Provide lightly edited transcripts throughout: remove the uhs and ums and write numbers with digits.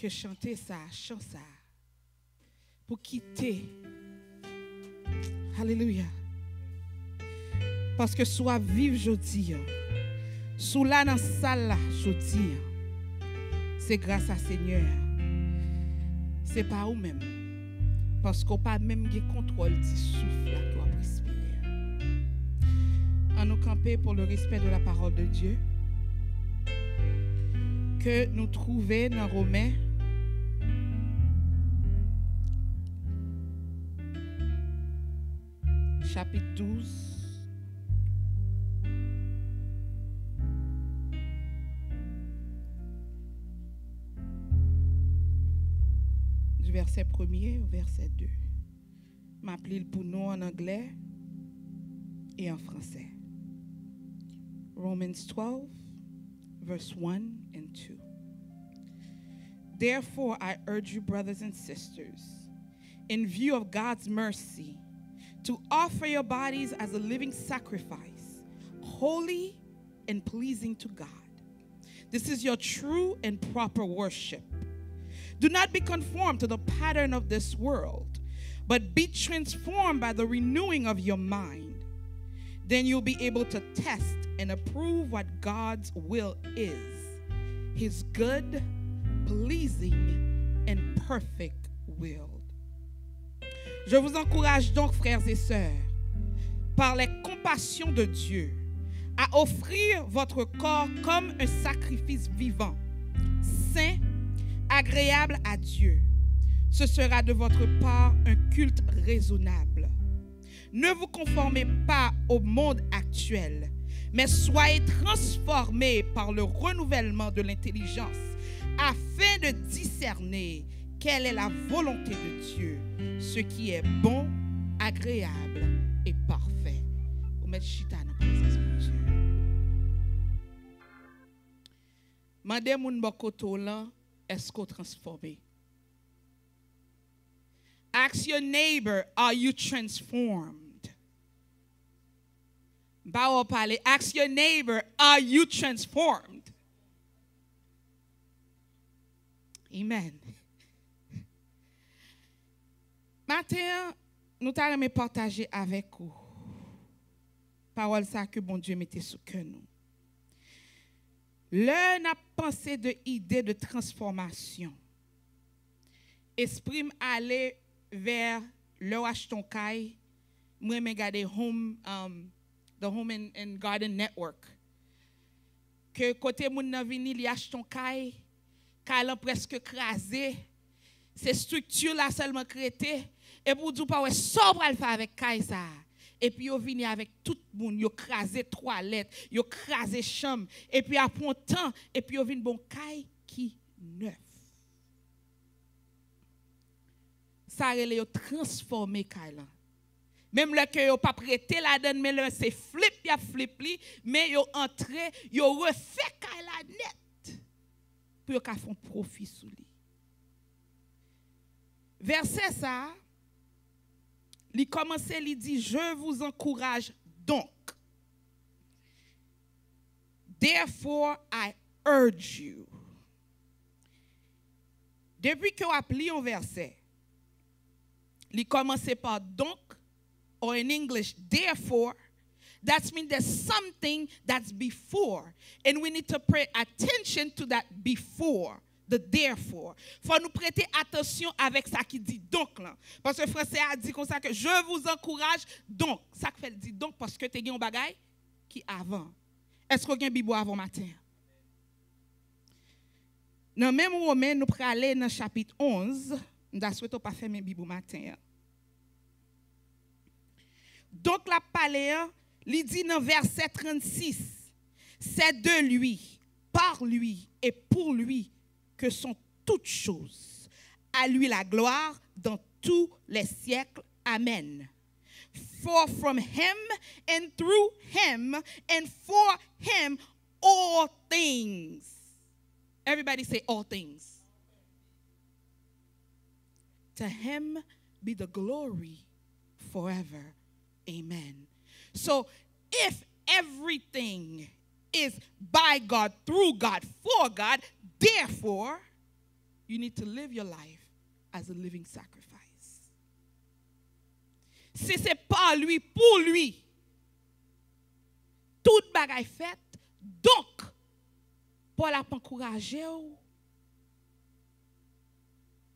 que chanter ça, chant ça, pour quitter. Alléluia. Parce que soit vive jeudi, sous là dans salle là jeudi, c'est grâce à Seigneur. C'est pas vous même. Parce qu'on pas même de contrôle du souffle là qui va respirer. En nous camper pour le respect de la parole de Dieu que nous trouvons dans Romains chapitre 12 du verset 1er au verset 2. M'appelle pour nous en anglais et en français. Romans 12 verse 1 and 2. Therefore, I urge you, brothers and sisters, in view of God's mercy, to offer your bodies as a living sacrifice, holy and pleasing to God. This is your true and proper worship. Do not be conformed to the pattern of this world, but be transformed by the renewing of your mind. Then you'll be able to test and approve what God's will is, his good, pleasing, and perfect will. Je vous encourage donc, frères et sœurs, par les compassions de Dieu, à offrir votre corps comme un sacrifice vivant, saint, agréable à Dieu. Ce sera de votre part un culte raisonnable. Ne vous conformez pas au monde actuel, mais soyez transformés par le renouvellement de l'intelligence, afin de discerner quelle est la volonté de Dieu, ce qui est bon, agréable et parfait. Vous mettez chita dans la présence de Dieu. Mandez moun bokoto là, est-ce qu'on transformé? Ask your neighbor, are you transformed? Bao parler, ask your neighbor, are you transformed? Amen. Matin, nous allons partager avec vous. Parole ça que bon Dieu mettait sous cœur nous. L'heure n'a pensé de idée de transformation. Esprit aller vers le acheton kai. Moi me garder home the Home and Garden Network. Que côté moun nan vini li acheton kai, kai presque crasé. Ces structures là seulement créées et pour dire pas ouais sobre al faire avec kai ça. Et puis yo vini avec tout le monde, yo crasé toilette, yo crasé chambre et puis après un temps et puis yo vini bon kai qui neuf. Ça relè yo transformé kai là. Même là que yo pas prêté la donne mais là c'est flip ya flip li mais yo entré, yo refait kai la net pour yo ka font profit sous li. Verset ça, il commence, il dit, je vous encourage donc. Therefore, I urge you. Depuis que vous appelez un verset, il commence par donc, or in English, therefore, that means there's something that's before. And we need to pay attention to that before. The therefore. Faut nous prêter attention avec ça qui dit donc là. Parce que le français a dit comme ça que je vous encourage donc. Ça fait dit donc parce que tu as un bagay qui avant. Est-ce que vous avez un Bible avant matin? Dans même Romain, nous prenons aller dans chapitre 11. Nous souhaitons pas faire mes Bible matin. Donc la palais, il dit dans verset 36, c'est de lui, par lui et pour lui que sont toutes choses. À lui la gloire dans tous les siècles. Amen. For from him and through him and for him all things. Everybody say all things. To him be the glory forever. Amen. So if everything is by God, through God, for God, therefore, you need to live your life as a living sacrifice. Si c'est pas lui, pour lui, tout bagaille fait, donc, Paul a encouragé ou,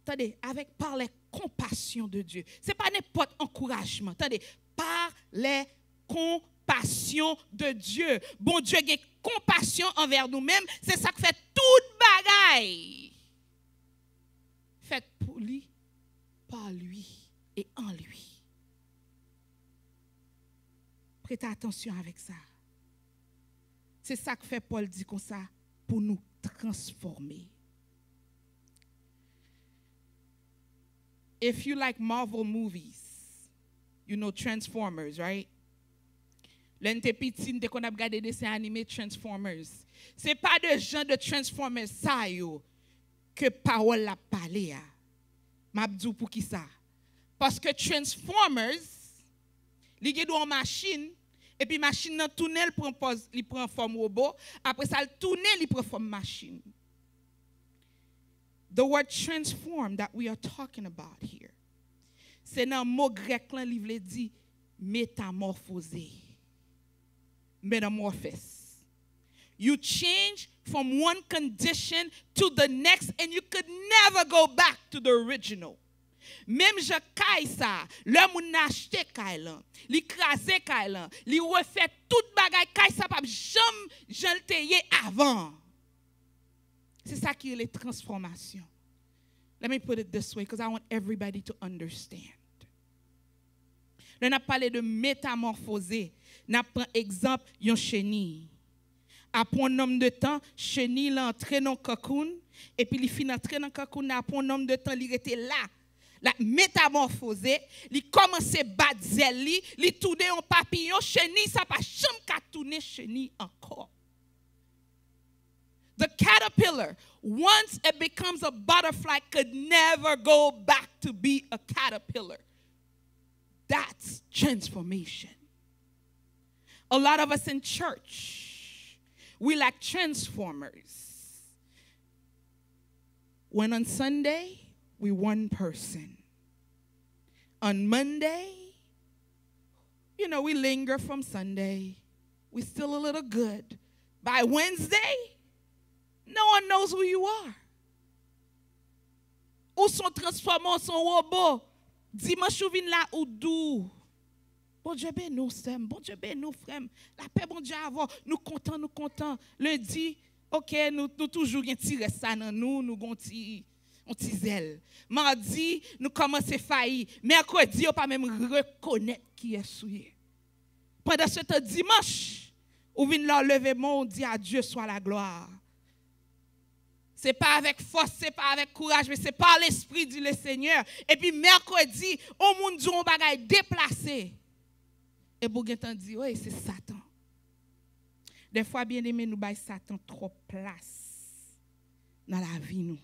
attendez, avec par les compassions de Dieu. Ce n'est pas n'importe encouragement. Attendez, par les compassions de Dieu. Bon Dieu a compassion envers nous-mêmes. C'est ça qui fait toute bagaille. Fait pour lui, par lui et en lui. Prêtez attention avec ça. C'est ça que fait Paul dit comme ça pour nous transformer. If you like Marvel movies, you know Transformers, right? L'un des petits qu'on a regardé des dessins animés Transformers. C'est pas de genre de Transformers ça yo que parole la parlé a. M'abdou pour qui ça? Parce que Transformers, li gen une machine et puis machine nan tourne il prend forme robot, après ça le tourne il prend forme machine. The word transform that we are talking about here, c'est dans mot grec là livre dit métamorphoser. Metamorphosis. You change from one condition to the next and you could never go back to the original. Même je caille ça, l'homme moun acheté caille là, li krasé caille là, li refait toute bagaille caille ça pas jamais j'enteye avant. C'est ça qui est les transformations. Let me put it this way because I want everybody to understand. Là, on a parlé de métamorphoser. On prend exemple yon chenille. Après un nombre de temps, chenille l'entrée dans cocoon et puis il finit entrer dans cocoon après un nombre de temps il était là. La métamorphosé, il commence à battre zèle, il tourne en papillon, chenille ça pas jamais qu'à tourner chenille encore. The caterpillar, once it becomes a butterfly, could never go back to be a caterpillar. That's transformation. A lot of us in church, we like transformers. When on Sunday, we one person. On Monday, you know, we linger from Sunday. We still a little good. By Wednesday, no one knows who you are. Ou son transformant son robot. Dimanche ou vin là ou dou. Bon Dieu ben nous sommes, bon Dieu ben nous frères. La paix bon Dieu avant, nous contents. Lundi, OK, nous toujours gen tire ça dans nous gon ti zèle. Mardi, nous commencer failli. Mercredi, on pas même reconnaître qui est souillé. Pendant ce temps dimanche, ou vin là lever mon dit à Dieu soit la gloire. C'est pas avec force, c'est pas avec courage, mais c'est par l'esprit du Seigneur. Et puis mercredi, au monde dit on bagaille déplacé. Et pour gen dit oui, c'est Satan. Des fois bien aimé nous bail Satan trop place dans la vie nous.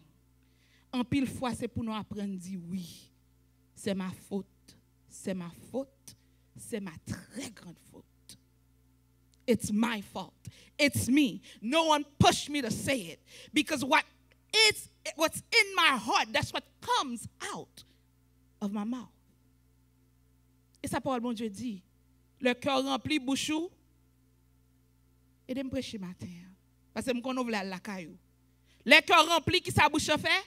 En pile fois c'est pour nous apprendre dire oui. C'est ma faute. C'est ma faute. C'est ma très grande faute. It's my fault. It's me. No one pushed me to say it. Because what's in my heart, that's what comes out of my mouth. Et ça parole bon Dieu dit, le cœur rempli bouchou, et de me prêcher matin. Parce que je connais la caillou. Le cœur rempli qui sa bouche fait.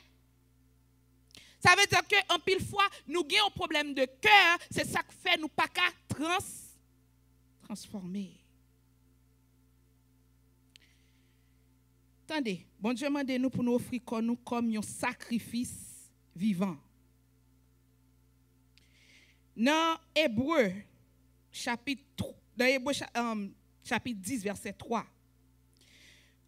Ça veut dire qu'en pile fois, nous avons un problème de cœur, c'est ça qui fait nous pas qu'à transformer. Attendez, bon Dieu m'a demandé nous pour nous offrir nous comme un sacrifice vivant. Dans Hébreu chapitre 10 verset 3.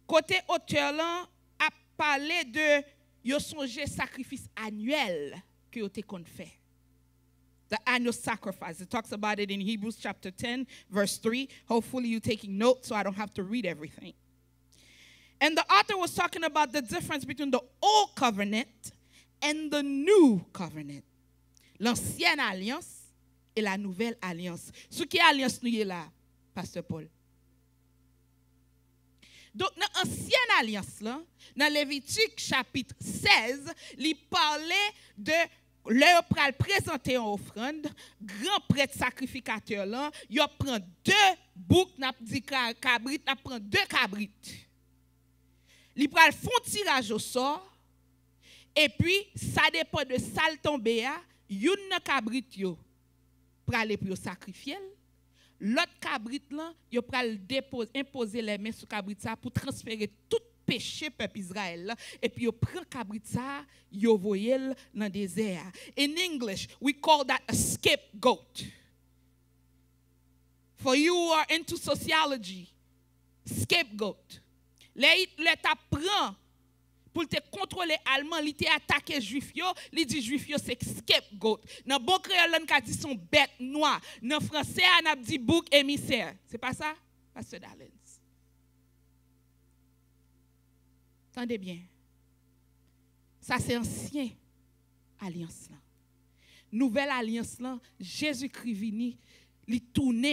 Côté auteur là a parlé de yo songe sacrifice annuel que yo te kon fait. The annual sacrifice. It talks about it in Hebrews chapter 10 verse 3. Hopefully you're taking notes so I don't have to read everything. And the author was talking about the difference between the old covenant and the new covenant. L'ancienne alliance et la nouvelle alliance. Ce qui est alliance nous est là, Pasteur Paul. Donc, dans l'ancienne alliance, là, dans Lévitique chapitre 16, il parlait de leur pral présenter une offrande, grand prêtre sacrificateur là, il prend 2 boucs, n'a dit cabrit, n'a prend 2 cabrites. Il pral font tirage au sort et puis ça dépend de ça le tomber a, une cabrit yo pral pour sacrifier. L'autre cabrit là, yo pral imposer les mains sur cabrit ça pour transférer tout péché peuple Israël et puis yo prend cabrit ça yo voyel dans désert. In English we call that a scapegoat. For you who are into sociology, scapegoat. Les t'apprend pour te contrôler allemand, li te attaquer juif yo, li dit juif yo c'est scapegoat. Dans bon créole on ka dit son bête noire. Dans français on a dit bouc émissaire. C'est pas ça, Pasteur Dallens? Entendez bien. Ça, c'est ancien alliance. Là. Nouvelle alliance, là, Jésus-Christ vini, il tourne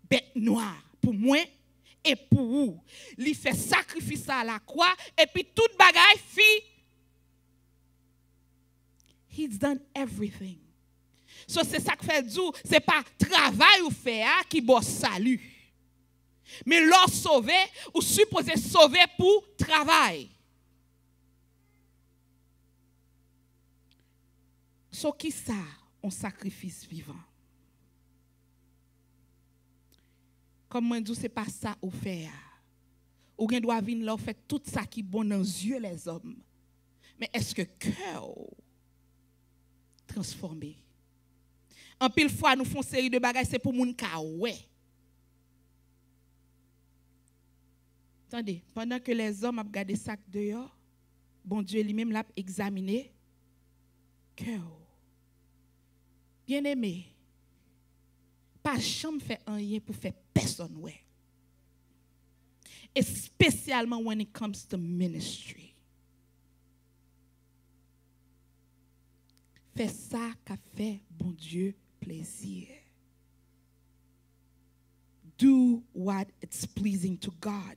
bête noire pour moi et pour vous. Il fait sacrifice à la croix et puis toute bagaille fi. He's done everything. So c'est ça que fait Dieu, c'est pas travail ou fait qui bosse salut. Mais l'or sauvé ou supposé sauver pour travail. So qui ça, un sacrifice vivant? Comme moi, je dis, ce n'est pas ça au faire. Ou bien doit venir là, faire tout ça qui est bon dans les yeux les hommes. Mais est-ce que cœur transformé? En pile fois, nous faisons une série de bagages, c'est pour moun ka ouais. Attendez, pendant que les hommes ont gardé ça dehors, bon Dieu lui-même l'a examiné. Cœur. Bien-aimé, pas jamais fait rien pour faire personne ouais. Et spécialement when it comes to ministry. Fais ça qu'a fait bon Dieu plaisir. Do what it's pleasing to God.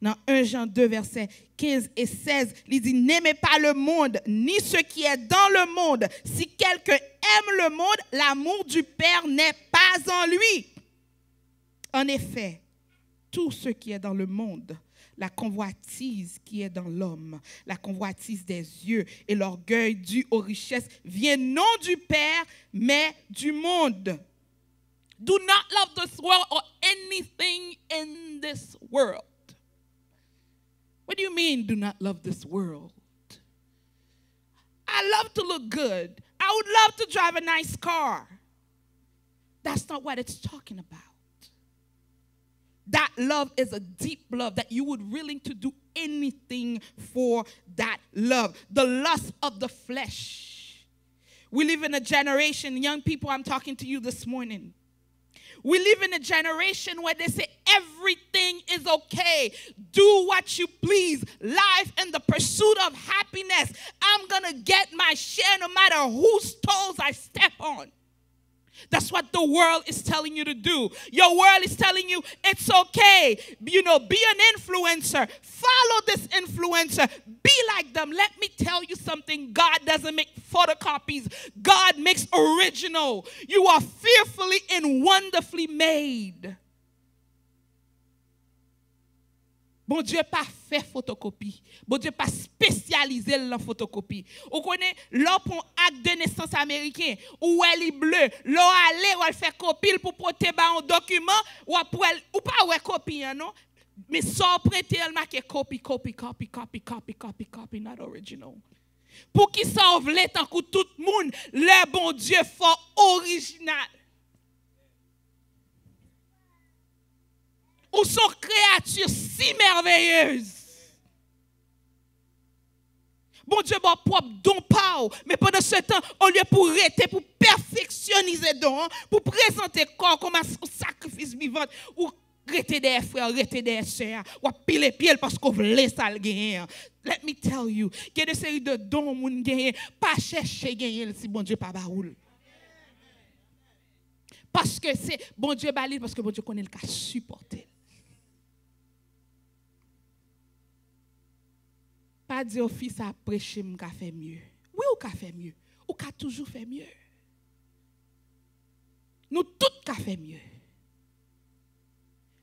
Dans 1 Jean 2, versets 15 et 16, il dit, n'aimez pas le monde, ni ce qui est dans le monde. Si quelqu'un aime le monde, l'amour du Père n'est pas en lui. En effet, tout ce qui est dans le monde, la convoitise qui est dans l'homme, la convoitise des yeux et l'orgueil dû aux richesses, vient non du Père, mais du monde. Do not love this world or anything in this world. What do you mean, do not love this world? I love to look good. I would love to drive a nice car. That's not what it's talking about. That love is a deep love that you would willing to do anything for that love. The lust of the flesh. We live in a generation, young people, I'm talking to you this morning. We live in a generation where they say everything is okay. Do what you please. Life in the pursuit of happiness. I'm going to get my share no matter whose toes I step on. That's what the world is telling you to do. Your world is telling you it's okay. You know, be an influencer. Follow this influencer. Be like them. Let me tell you something. God doesn't make photocopies. God makes original. You are fearfully and wonderfully made. Bon Dieu pas fait photocopie. Bon Dieu pas spécialisé dans la photocopie. Vous connaissez l'homme acte de naissance américain ou elle est bleu, l'on aller ou elle fait copie pour porter un document ou pas ouais copie non, mais sans prêter elle marque copy not original. Pour qui sauve les tant que tout le monde, le bon Dieu fort original. Ou sont créatures si merveilleuses. Bon Dieu, bon propre don pas, mais pendant ce temps, au lieu pour arrêter, pour perfectionner don, pour présenter corps comme un sacrifice vivant, ou arrêter des frères, arrêter des sœurs, ou piler pied parce qu'on veut ça le gagner. Let me tell you, il y a des séries de dons moun gagner, pas chercher gagner si bon Dieu pas baoul. Parce que c'est bon Dieu balil parce que bon Dieu connaît le cas supporter. pas dire au fils à prêcher, m'ka fait mieux. Oui, ou ka fait mieux. Ou ka toujours fait mieux. Nous tous ka fait mieux.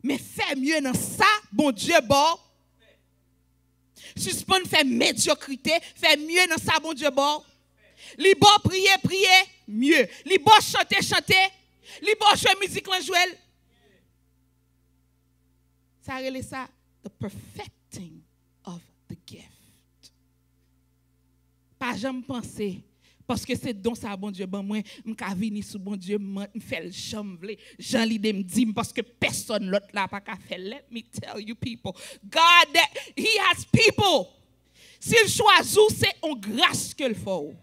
Mais faire mieux dans ça, bon Dieu, bon. Suspendre faire médiocrité, faire mieux dans ça, bon Dieu, bon. Li bon prier, prier, mieux. Li bon chanter, chanter. Li bon jouer musique, la jouer. Ça relève ça, the perfecting of the gift. Pas jamais penser, parce que c'est don ça, bon Dieu, bon moi, m'ka vini sous bon Dieu, m'fait le chambre, Jean l'idée me dit, parce que personne l'autre là pas qu'à faire. Let me tell you people, God, He has people. S'il choisit, c'est en grâce qu'il faut.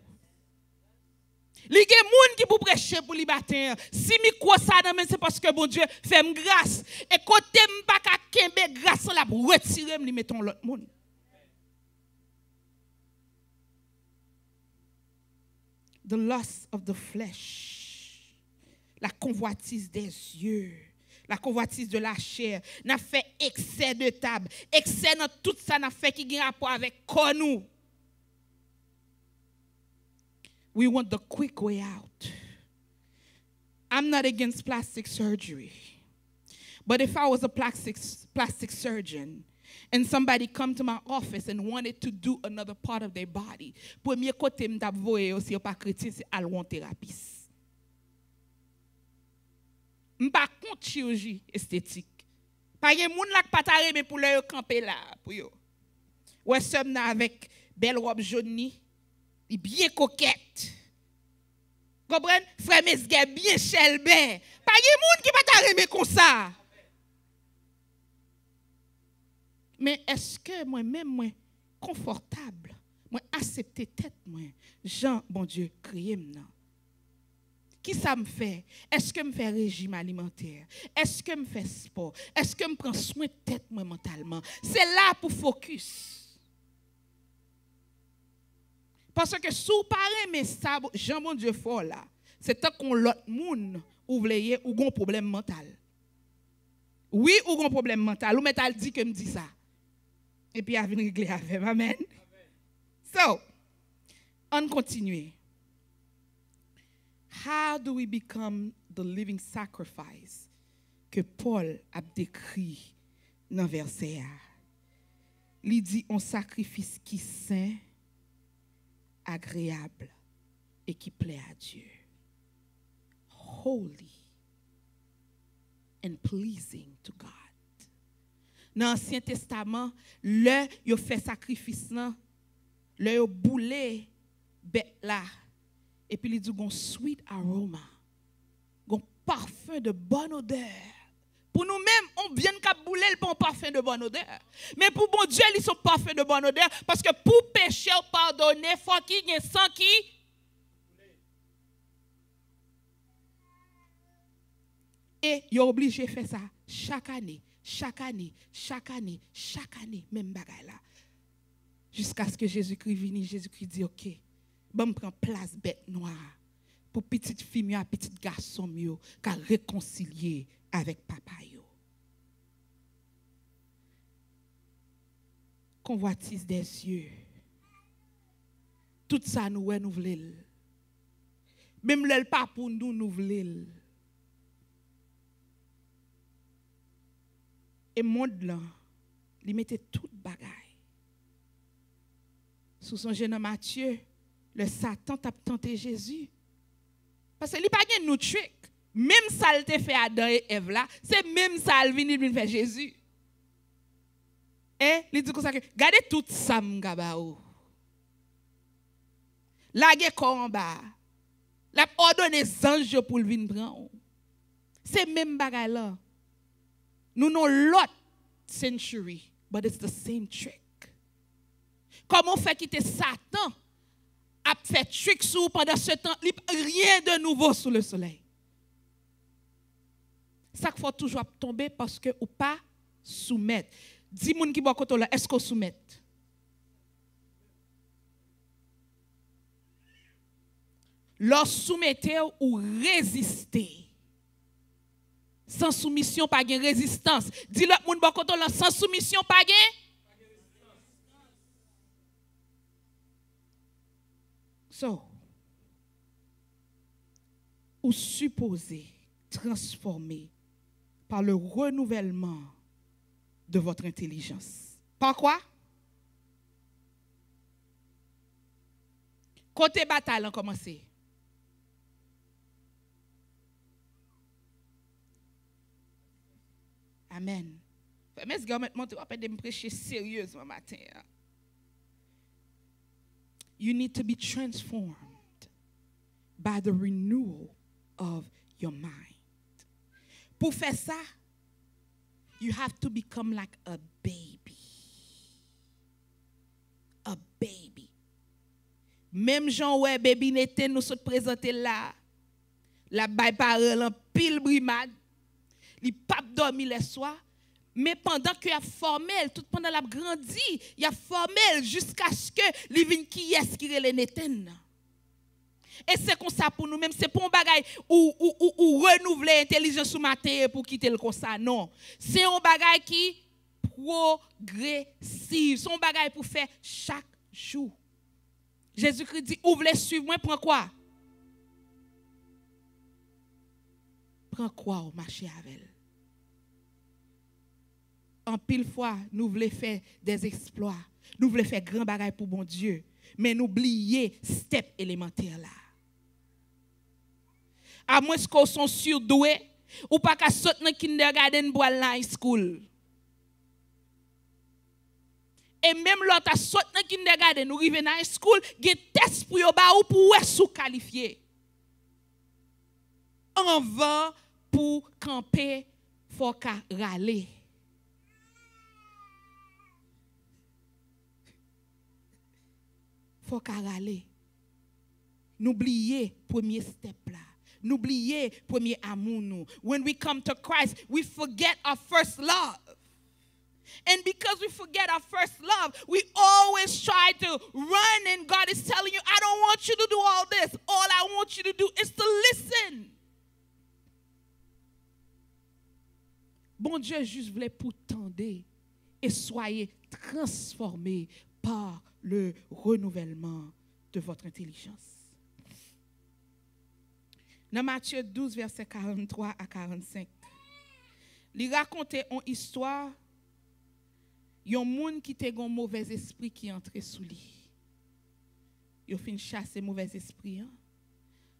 Li gen moun qui pour prêcher pour li matin. Si mi crois ça dans c'est parce que bon Dieu fait me grâce et côté m pas ka kembe grâce la pour retirer li mettons l'autre monde. The lust of the flesh. La convoitise des yeux, la convoitise de la chair, n'a fait excès de table, excès dans tout ça n'a fait qui a rapport avec nous. We want the quick way out. I'm not against plastic surgery. But if I was a plastic surgeon and somebody come to my office and wanted to do another part of their body, premier côté m'tap voye aussi pas chrétien c'est alwan thérapie. M'pa contre chirurgie esthétique. Pas gen moun la pa ta reme pour le camper là pour yo. Ouais somme avec belle robe jaune ni bien coquette. Comprenez? Frère Mesguer bien chelben. Pas de monde qui va t'arriver comme ça. Mais est-ce que moi-même, moi, confortable, moi, accepter tête, moi, Jean, bon Dieu, créé maintenant. Qui ça me fait? Est-ce que me fait régime alimentaire? Est-ce que me fait sport? Est-ce que me prend soin de tête, moi, mentalement? C'est là pour focus. Parce que sous paré mais ça Jean bon Dieu fort là, c'est tant qu'on l'autre monde ou vleye ou gon problème mental. Oui, ou gon problème mental, ou mental dit que me dit ça. Et puis a venir régler avec. Amen. So, on continue. How do we become the living sacrifice que Paul a décrit dans verset A? Il dit un sacrifice qui saint, agréable et qui plaît à Dieu. Holy and pleasing to God. Dans l'Ancien Testament, le yo fait sacrifice là, le yo boulé bête là et puis il dit gon sweet aroma, gon parfum de bonne odeur. Pour nous-mêmes, on vient qu'à bouler le bon parfum de bonne odeur. Mais pour bon Dieu, ils sont parfums de bonne odeur. Parce que pour pécher ou pardonner, il faut qu'il y ait sang qui. Et il est obligé de faire ça chaque année, chaque année, chaque année, chaque année, même bagaille là. Jusqu'à ce que Jésus-Christ vienne, Jésus-Christ dit, ok, bon, prend place bête noire. Pour petite fille, petit garçon, qui a réconcilié avec papa yo. Convoitise des yeux. Tout ça nous voulons. Même le pas pour nous voulons. Et monde là, il mettait toute bagaille. Sous son jeune Matthieu, le Satan t'a tenté Jésus. Parce que il pas gagne nous trick. Même ça le fait Adam et Ève là, c'est même ça le vient faire Jésus. Et il dit comme ça que regardez tout ça m'gabao. La guerre combat. La ordonné ange pour le venir prendre. C'est même bagaille là. Nous n'avons l'autre century, but it's the same trick. Comment fait quitter Satan a fait trick sur pendant ce temps, rien de nouveau sous le soleil. Ça qu'il faut toujours tomber parce que ou pas soumettre. Dis moun qui boit côté là, est-ce qu'on soumet? Leur soumettez ou résister. Sans soumission, pas de résistance. Dis le moun boit côté là, sans soumission, pas de. So, ou supposé transformer par le renouvellement de votre intelligence. Par quoi? Côté bataille, on commence. Amen. Mais ce gars, maintenant, tu vas pas me prêcher sérieusement matin. You need to be transformed by the renewal of your mind. Pour faire ça, you have to become like a baby. A baby. Même Jean ouais baby n'était nous sommes présentés là. La baille parole en pile brimade. Il pas dormi les soirs. Mais pendant qu'il a formé, tout pendant la grandi, il a formé jusqu'à ce que les vigne qui est qui relève n'éteigne. Et c'est comme ça pour nous-mêmes, c'est pour un bagage ou renouveler l'intelligence ce matin pour quitter le comme ça. Non, c'est un bagage qui progressif, c'est un bagage pour faire chaque jour. Jésus-Christ dit, ouvre les suivre moi, prends quoi? Prends quoi au marché avec elle? En pile fois, nous voulons faire des exploits. Nous voulons faire grand bagaille pour bon Dieu. Mais n'oubliez step élémentaire là. À moins qu'on soit surdoué, ou pas qu'à sauter dans le kindergarten pour aller à high school. Et même l'autre a sauté dans le kindergarten, ou arrive dans high school, il y a des tests pour vous pour être qualifié. En vain pour camper, il faut qu'à râler. Faut qu'à râler. N'oubliez premier step là. N'oubliez premier amour nous. When we come to Christ, we forget our first love. And because we forget our first love, we always try to run, and God is telling you, I don't want you to do all this. All I want you to do is to listen. Bon Dieu juste voulait pour tendre et soyez transformés par le renouvellement de votre intelligence. Dans Matthieu 12, verset 43 à 45, il racontait une histoire d'un monde qui était un mauvais esprit qui entrait sous lui. Il a fini chasser mauvais esprit.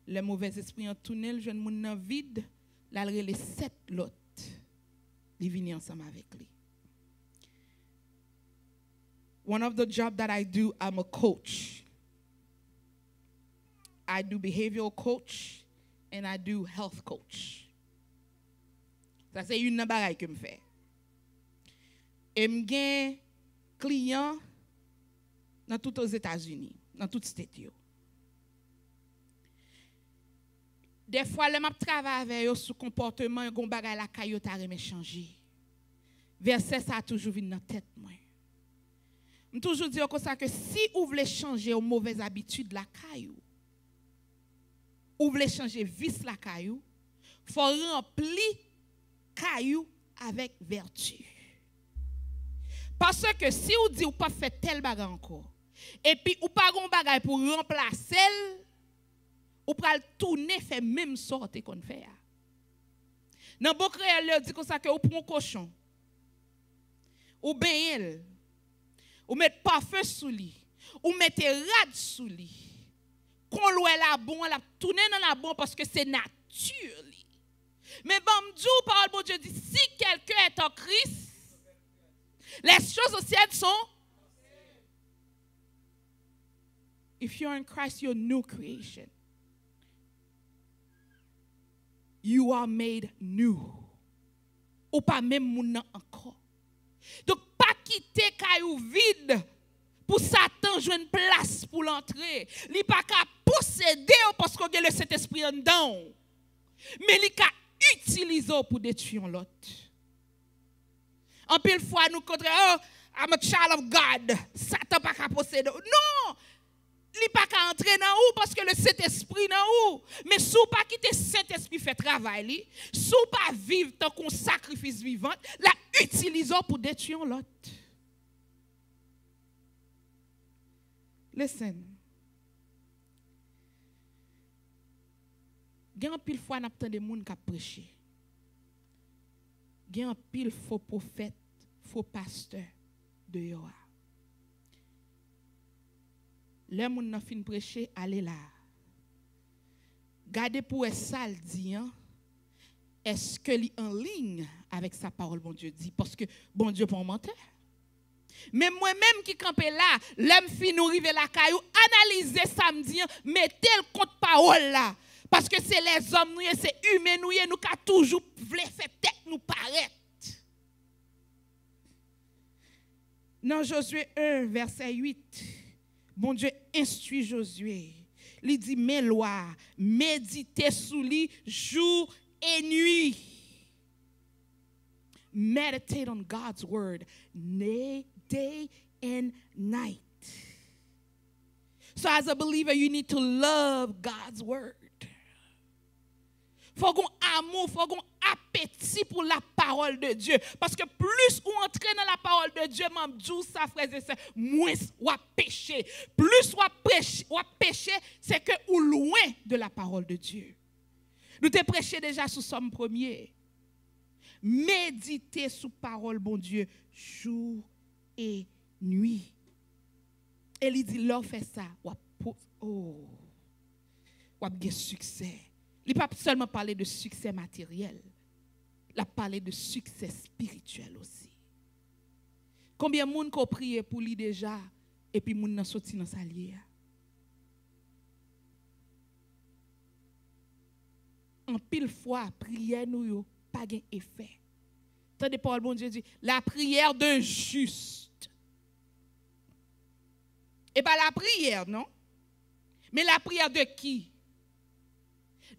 Le mauvais esprit a tourné, le jeune monde dans vide, là il les 7 l'autre. Il vient ensemble avec lui. One of the jobs that I do, I'm a coach. I do behavioral coach and I do health coach. Ça c'est une bagaille que je fais. Et je gagne clients dans tous les États-Unis, dans tout État. Des fois, je travaille avec eux sur le comportement, et on bagaille la caillou t'a remis changer. Verset ça a toujours venu dans la tête moi. Je toujours dire comme ça que si vous voulez changer aux mauvaises habitudes la caillou, ou voulez changer vice la caillou, faut remplir caillou avec vertu. Parce que si vous dites ou pas fait tel bagage encore, et puis ou pas gon bagage pour remplacer, ou pral tourner fait même sorte qu'on fait. Dans bon créole dit comme ça que ou prend cochon, ou ben ou mettre parfum sous lui, ou mettre rad sous lui. Qu'on loue la bon, la tourner dans la bon parce que c'est nature. Mais bon, Dieu parole bon Dieu dit si quelqu'un est en Christ, les choses au ciel sont. If you're in Christ, you're a new creation. You are made new. Ou pas même moun encore. Donc pas quitter caillou vide pour Satan jouer une place pour l'entrer. Il pas qu'à posséder parce qu'on a le Saint-Esprit en dedans. Mais il qu'à utiliser pour détruire l'autre. En pile fois nous contre oh, I'm a child of God. Satan pas qu'à posséder. Non! Il pas qu'à entrer dans où parce que le Saint-Esprit dans où. Mais si pas quitter Saint-Esprit fait travail, si pas vivre tant qu'on sacrifice vivant, la utilisons pour détruire l'autre. Listen. Gen un pile fois n'a pas de monde qui prêcher. Gen un pile faux prophète, faux pasteur de Yoa. Le monde n'a fin prêcher, allez là. Gardez pour ça le dit, hein? Est-ce que li en ligne avec sa parole, bon Dieu dit? Parce que bon Dieu pas menteur. Mais moi-même qui campais là, l'homme fin nous rive la caillou, analyser samedi, mettez le compte parole là. Parce que c'est les hommes, nous, c'est humain, nous qui toujours voulu faire tête nous paraître. Dans Josué 1, verset 8, bon Dieu instruit Josué. Il dit, mes lois, méditez sous lui jour et nuit. Meditate on God's word day and night. So as a believer, you need to love God's word. Faut qu'on amour, faut qu'on appétit pour la parole de Dieu. Parce que plus on entre dans la parole de Dieu, même Dieu, ça frère et sœur, moins on péché. Plus on péché, c'est que ou loin de la parole de Dieu. Nous te prêché déjà sous Somme 1er. Méditez sous parole, bon Dieu, jour et nuit. Et il dit, leur fait ça, ou a succès. Il ne pas seulement parler de succès matériel, il a parlé de succès spirituel aussi. Combien de monde qui ont prié pour lui déjà, et puis moun nan sorti dans sa lière? En pile fois, prière nous pas gain effet. Tandis Paul bon Dieu dit, la prière d'un juste. Et pas la prière, non? Mais la prière de qui?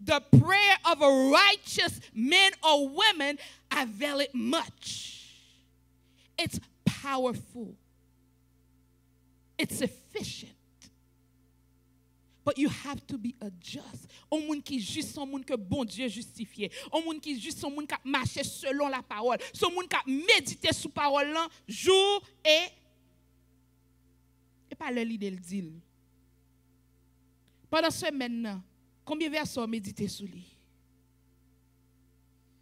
The prayer of a righteous man or woman availeth much. It's powerful. It's sufficient. But you have to be a just. Un monde qui juste son monde que bon Dieu justifié. Un monde qui juste son monde qui marche selon la parole. Son monde qui médite sous parole là jour et pas le l'idée le dit. Pendant ce semaine, combien de versets méditer sous lui?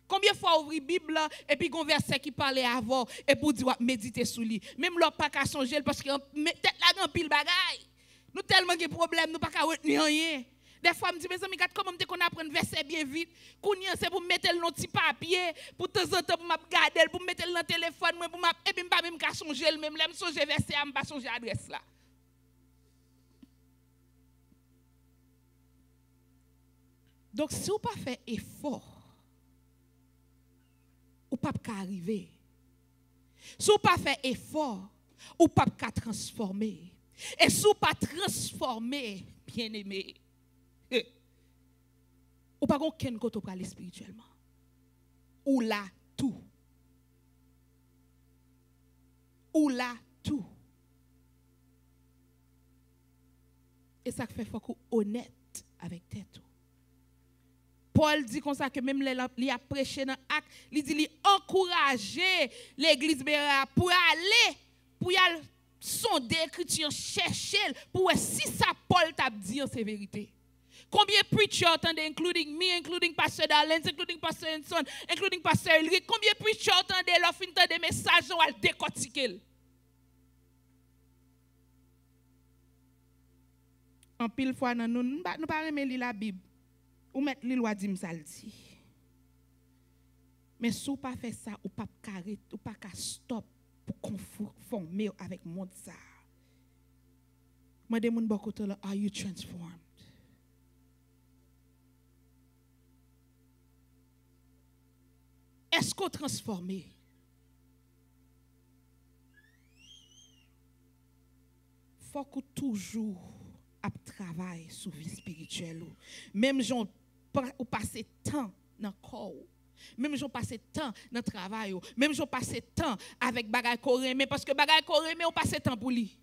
Combien de fois ouvrir la Bible et puis un verset qui parlait avant et pour dire méditer sous lui? Même là pas qu'à songer parce que tête là dans pile bagaille. Nous tellement de problèmes, nous pas qu'à retenir rien. Des fois me dit mes amis, comment me qu'on apprendre verset bien vite. Kounya c'est pour mettre le petit papier, pour de temps en temps pour m'a garder, pour mettre le dans téléphone pour m'a et puis pas même qu'à songer même là me songer verset, me pas songer adresse là. Donc, si vous ne faites pas effort, vous ne pouvez pas arriver. Si vous ne faites pas effort, vous ne pouvez pas transformer. Et si vous ne pouvez pas transformer, bien aimé, vous ne pouvez pas aucun côté pour aller spirituellement. Ou là tout. Ou là tout. Et ça fait faut qu'on honnête avec tête. Paul dit comme ça que même il a prêché dans l'acte, il dit il encourager l'église pour aller sonder l'écriture, chercher pour voir si ça Paul t'a dit c'est vérité. Combien de preachers entendent, including me, including Pastor Dallens, including Pastor Henson, including Pastor Elric, combien de preachers entendent leur fin des messages ou à décortiquer? En pile fois nous pas aimer la Bible. Ou mettre les lois dit ça le dit. Mais si vous pas fait ça, ou pas carré, ou pas stop pour conformer avec le monde ça. Moi demande beaucoup de are you transformed? Est-ce qu'on transformé? Faut que toujours travail sur vie spirituelle. Même gens ou passer temps dans le corps. Même gens passer temps dans le travail. Même gens passer temps avec bagay koreme parce que bagay koreme ou passer temps pour lui.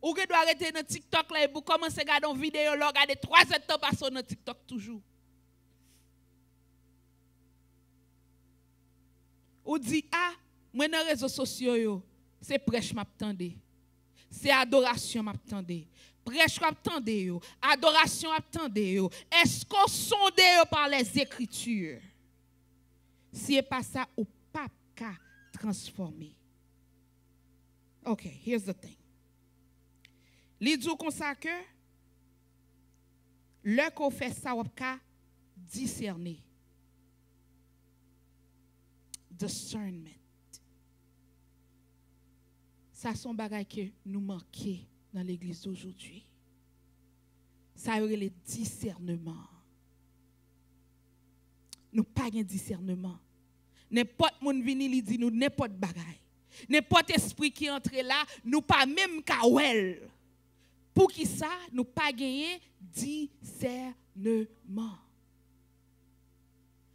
Ou que doit arrêter dans TikTok là et pour commencer à regarder une vidéo, regarder 3 heures de temps passer dans TikTok toujours. Ou dit moi dans les réseaux sociaux c'est prêche m'attendez. C'est adoration m'attendez. prêche attendez yo, adoration attendez yo, est-ce qu'on sonde yo par les écritures? Si pas ça ou pas qu'à transformer. Okay, here's the thing. Li dit comme ça que le qu'on fait ça ou qu'à discerner. Discernment. Ça sont bagages que nous manquons dans l'église d'aujourd'hui. Ça y le discernement. Nous pas de discernement. N'importe monde vini li dit nous n'importe bagaille. N'importe esprit qui entre là, nous pas même kawel. Pour qui ça, nous pas gagner discernement.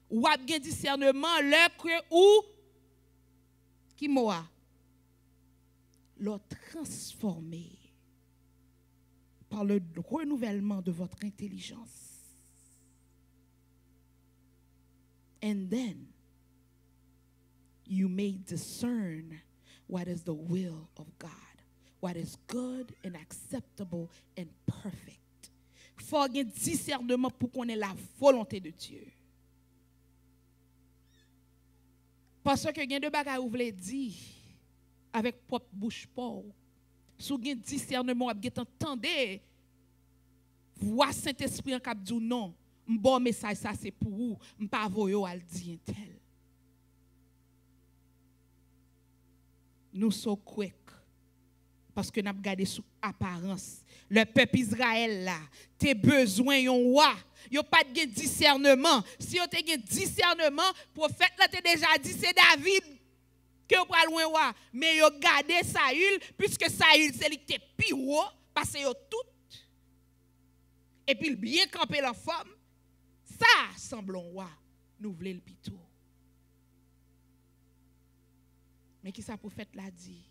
Ou a gagner discernement le que ou qui moi le transformer par le renouvellement de votre intelligence. And then you may discern what is the will of God, what is good and acceptable and perfect. Il faut avoir un discernement pour qu'on ait la volonté de Dieu. Parce que il y a deux bagages vous voulez dire avec propre bouche pour. Si vous avez un discernement, vous entendez voix Saint-Esprit en cap dit non, un bon message ça c'est pour vous, pas voyo al dire tel. Nous sommes quick parce que nous avons regardé sous apparence. Le peuple Israël là, tes besoins yon roi, yo pas de discernement. Si yo te gen discernement, prophète là te déjà dit c'est David que yo pral loin roi, mais yo gardé Saül puisque Saül c'est lui qui était pi haut parce que yo tout. Et puis bien camper la femme, ça semble un roi, nous voulons le pito. Mais qui ça prophète l'a dit?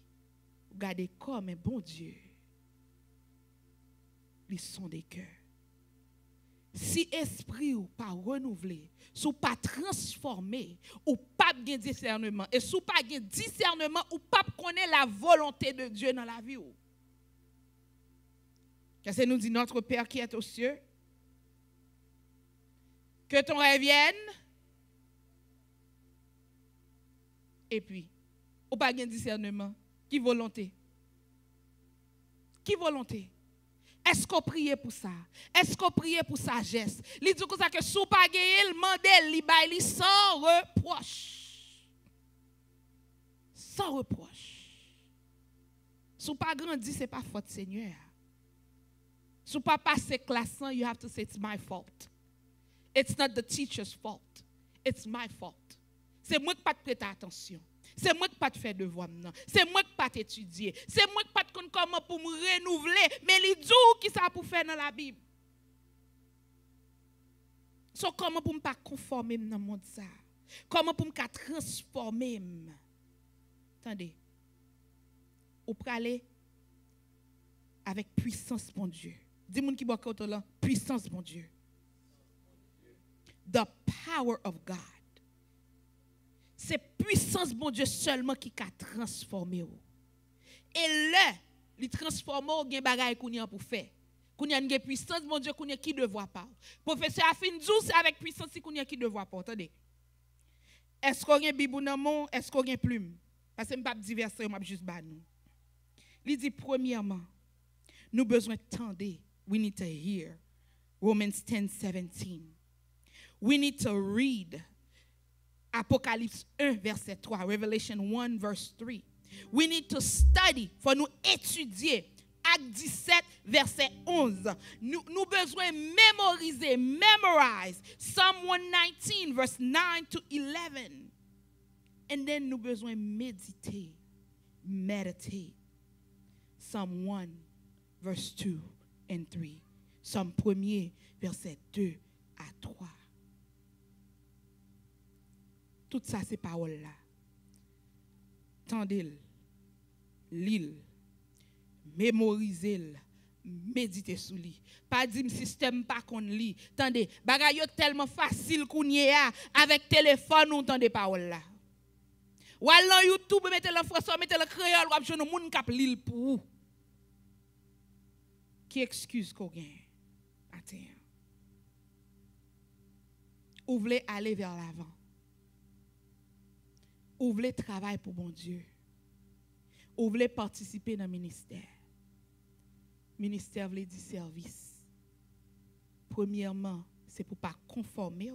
Regardez comme un bon Dieu. Ils sont des cœurs. Si esprit ou pas renouvelé, si pas transformé, ou pas de discernement, et si pas de discernement, ou pas connaître la volonté de Dieu dans la vie. Qu'est-ce que nous dit notre Père qui est aux cieux? Que ton rêve vienne. Et puis, ou pas de discernement. Qui volonté? Qui volonté? Est-ce qu'on prie pour ça? Est-ce qu'on prie pour sagesse? Il dit comme ça que sous pas gagner, il mande, il baille sans reproche. Sans reproche. Sous pas grandi, c'est pas faute Seigneur. Sous pas passer classe, you have to say it's my fault. It's not the teacher's fault. It's my fault. C'est moi qui pas prêter attention. C'est moi qui pas faire devoir maintenant. C'est moi qui pas étudier. C'est moi qui pas connaître comment pour me renouveler. Mais les dit qui ça pour faire dans la Bible. So comment pour me pas conformer dans le monde ça? Comment pour me transformer? Attendez. Ou pour aller avec puissance mon Dieu. Dis-moi qui boit côté là, puissance mon Dieu. The power of God. C'est puissance bon Dieu seulement qui a transformé. Et là, il transforme au gen bagay kounya pour faire. Kounya une puissance bon Dieu kounya qui devoir pas. Professeur Afindjou c'est avec puissance kounya qui devoir pas. Attendez. Est-ce qu'on a Bible dans mon, est-ce qu'on a plume? Parce que me pas diverser, m'a juste ba nous. Il dit premièrement, nous besoin tendre. We need to hear. Romans 10:17. We need to read. Apocalypse 1, verset 3. Revelation 1, verse 3. We need to study. Faut nous étudier. Acte 17, verset 11. Nous besoin mémoriser, memorize. Psalm 119, verse 9 to 11. And then nous besoin méditer, meditate. Psalm 1, verse 2 and 3. Psalm 1, verset 2 à 3. Tout ça, c'est parole là. Tendez-le, lire, mémorisez-le, méditez sur lui. Pas dire système pas qu'on lit. Tendez, bagay yo tellement facile qu'on y est avec téléphone ou tendez parole là. Ou alors YouTube mettez le français, mettez le créole ou abjou moun k'ap lire pour vous. qui excuse qu'on gagne. Attends. Ou voulez aller vers l'avant. Ou voulez travailler pour bon Dieu. Ou voulez participer dans le ministère. Ministère veut dire service. Premièrement, c'est pour pas conformer.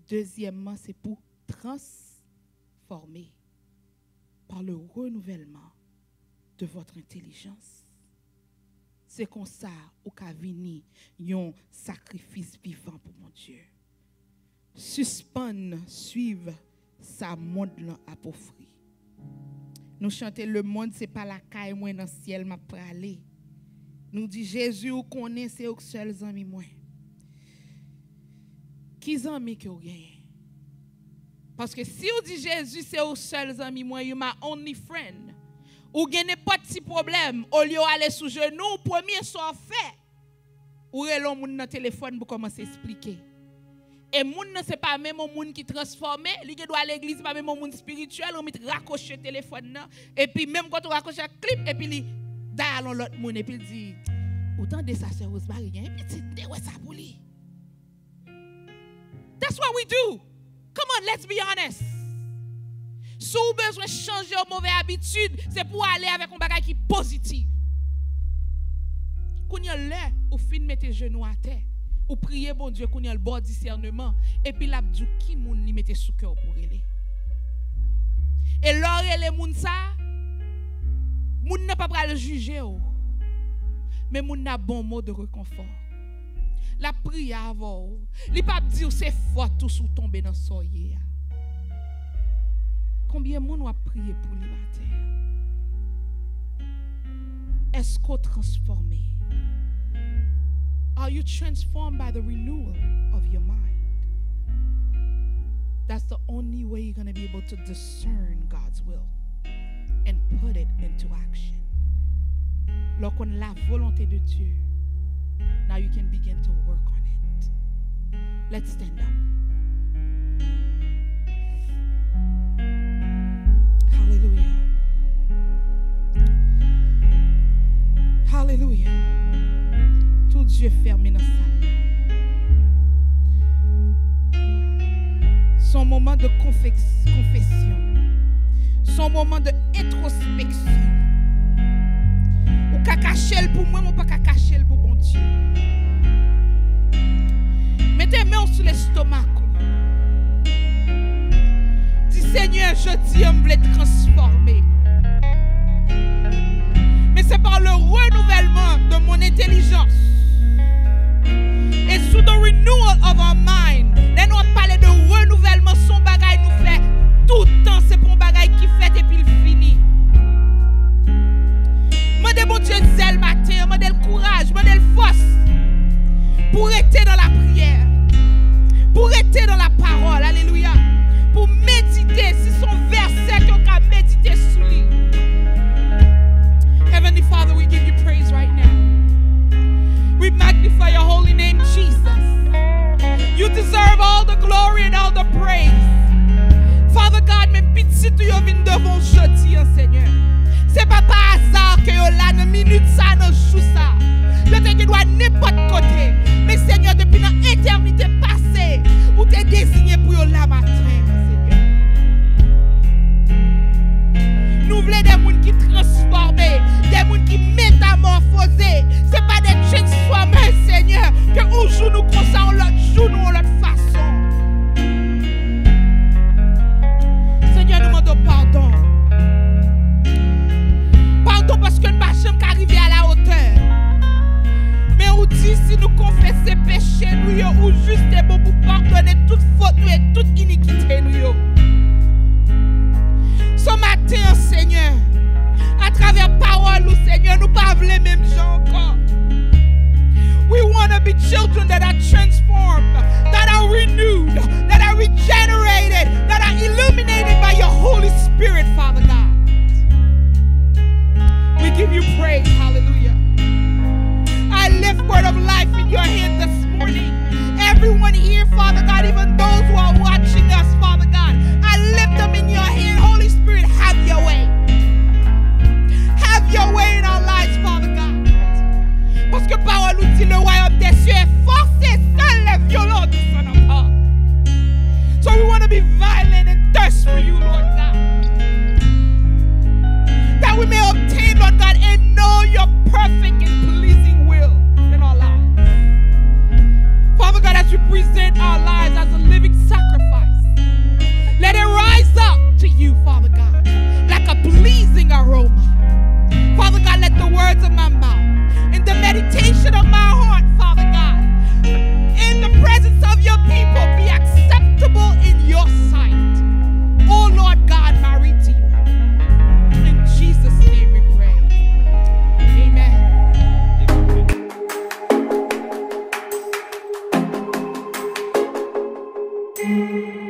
Deuxièmement, c'est pour transformer par le renouvellement de votre intelligence. C'est comme ça au cas vini un sacrifice vivant pour mon Dieu. Suspendre, suivre sa monde là à offrir. Nous chantons le monde c'est pas la caille moi dans le ciel m'a pralé. Nous dit Jésus ou connaît c'est aux seuls amis moi. Qui amis que vous gagnez? Parce que si vous dit Jésus c'est aux seuls amis moi, you my only friend. Ou gagnez pas de petit problème, au lieu d'aller sous genou, premier soit fait. Ou relon moun dans téléphone pour commencer à expliquer. Et moun c'est pas même moun qui transformé, li doit à l'église pas même moun spirituel, on met raccrocher téléphone là et puis même quand on raccroche clip et puis li d'aller l'autre moun et puis il dit autant de ça c'est Rosemary, un petit de ouais ça pour lui. That's what we do. Come on, let's be honest. Si vous avez besoin de changer vos mauvaises habitudes, c'est pour aller avec un bagage qui est positif. Quand vous avez ou fin mettre genoux à terre, ou prier bon Dieu, quand vous avez le bon discernement, et puis l'abdou qui moun li mette sous cœur pour aller. Et lors les moun ça, moun n'a pas le juger, mais moun n'a bon mot de réconfort. La prière avant, li pas dire c'est fort tout sous tomber dans soyer. Combien de monde a prié pour lui matin? Est-ce qu'on transformé? Are you transformed by the renewal of your mind? That's the only way you're going to be able to discern God's will and put it into action. Lorsqu'on a la volonté de Dieu, now you can begin to work on it. Let's stand up. Hallelujah. Hallelujah. Tout Dieu fermé dans sa salle. Son moment de confession. Son moment de introspection. Ou ka cacher pour moi, ou pas ka cacher pour bon Dieu. Mettez main sur l'estomac. Dis Seigneur, je dis, je veux te transformer. Mais c'est par le renouvellement de mon intelligence. Et sous le renewal of our mind. Là, nous parlons de renouvellement, son bagage nous fait tout le temps. C'est pour un bagage qui fait et puis il finit. Mandez mon Dieu zèle matin, mandez le courage, mandez le force pour rester dans la prière, pour rester dans la parole. Alléluia. Pour méditer, si son verset qu'on a médité sur lui. Heavenly Father, we give you praise right now. We magnify your holy name, Jesus. You deserve all the glory and all the praise. Father God, même pitié tu yo vinn devant jeudi, Seigneur. C'est pas par hasard que yo là dans minute ça, dans jour ça. Je te dois n'importe côté. Mais Seigneur, depuis dans l'éternité passée, où tu es désigné pour yo là matin, Seigneur. Nous voulons des gens qui transforment, des gens qui métamorphosent. Ce n'est pas des transformers, Seigneur, que un jour nous consacrons, l'autre jour nous l'autre façon. Seigneur, nous demandons pardon. Pardon parce que nous ne sommes pas arrivés à la hauteur. Mais on dit si nous confessons péchés, nous sommes juste et bon pour pardonner toute faute et toute iniquité. thirst for you, Lord God. That we may obtain, Lord God, and know your perfect and pleasing will in our lives. Father God, as we present our lives as a living sacrifice, let it rise up to you, Father God, like a pleasing aroma. Father God, let the words of my mouth and the meditation of my heart, Father God, in the presence of your people be acceptable in your sight. Oh Lord God, my Redeemer. In Jesus' name we pray. Amen.